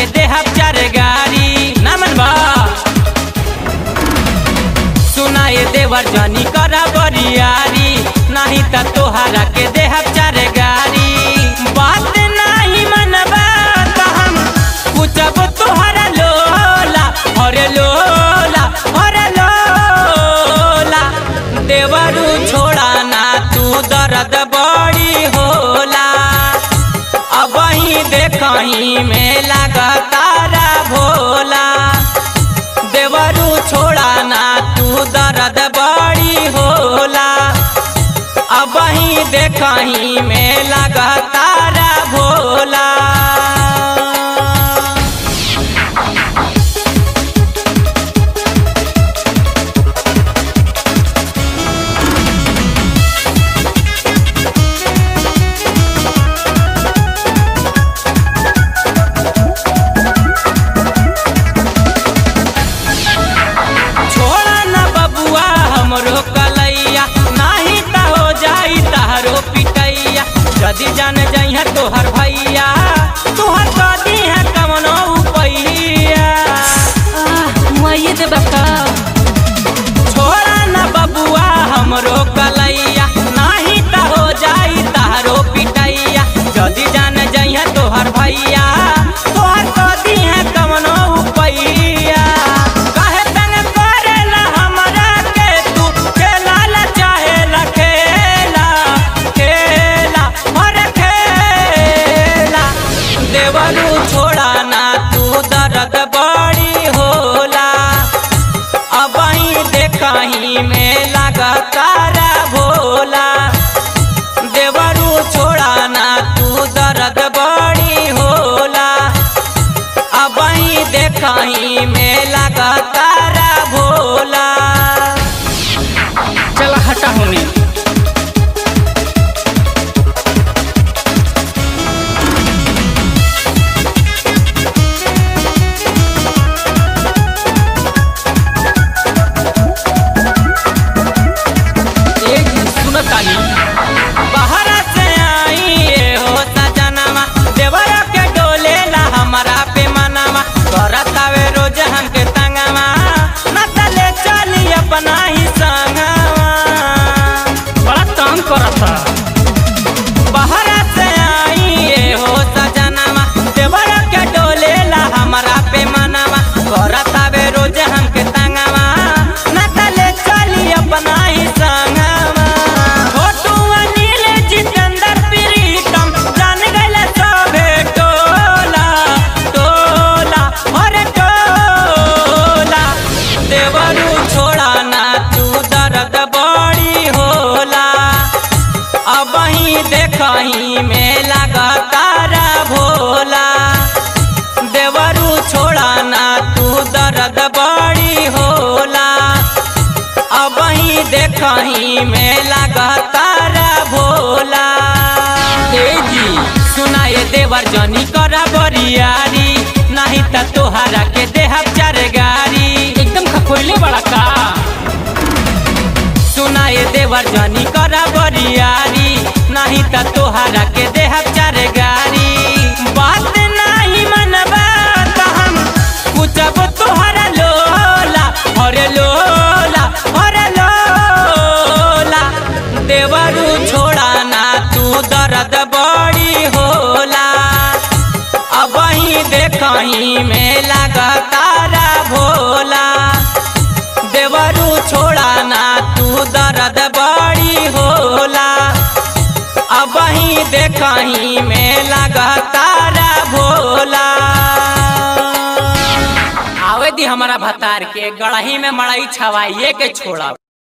के देहब चार गाड़ी ना मनबा। सुनाए देवर जानी करा बरियारी नहीं त तोहरा के देहब चार गाड़ी। बात नहीं मनबा त हम पूछब तोहरा लोला अरे लोला अरे लोला। देवरू छोड़ा ना तू दर्द बड़ी होला अब ही देखही में लगातारा भोला। देवरू छोड़ा ना तू दर्द बड़ी होला अब ही देखही में लगातारा भोला। यदि जान जइहा तोहर भैया तोहर कदी है कवनो उपैया मई दे बका। छोड़ा न बबुआ हमरो कलैया नहीं त हो जाई तारो पिटैया। यदि जान जइहा तोहर भैया तोहर कदी है कवनो उपैया। काहे तंग करेला हमरा के तू खेला ला चाहे ला खेला खेला अरे खेला। देवरू छोड़ा ना तू दर्द बड़ी होला अब ही देखही में लगातारा भोला। देवरू छोड़ा ना तू दर्द बड़ी होला अब ही देखही में लगातारा भोला। चला हटा होनी बाहर से आई हो सजनवा देवरा के डोले ला हमारा पे मनवा। करतावे रोज हमके तंगवा न तले चली अपना ही संगवा बड़ा तंग करता। बाहर से आई हो सजनवा देवरा के डोले ला हमारा पे मनवा। करतावे रोज हमके तंगवा न तले चली अपना ही संगवा। अब ही देखही में लगातारा भोला। देवरू छोड़ा ना तू दर्द बड़ी होला अब ही देखही में लगातारा भोला। जी सुनाए देवर जानी करा बरियारी नहीं त तोहरा के देहब चार गाड़ी। एकदम खखोइले बड़ा का। सुनाए देवर जानी करा बरियारी नहीं त तोहरा के देहब चार गाड़ी। बात नहीं मनबा त हम पूछब तोहरा लोला अरे लोला अरे लोला। देवरू छोड़ा ना तू दर्द बड़ी होला अब ही देखही में लगातारा भोला। देवरू छोड़ा ना तू दर्द बड़ी होला अब ही देखही में लगातारा भोला। आवे दी हमारा भतार के गढ़ही में मड़ई छवाइए के छोड़ा।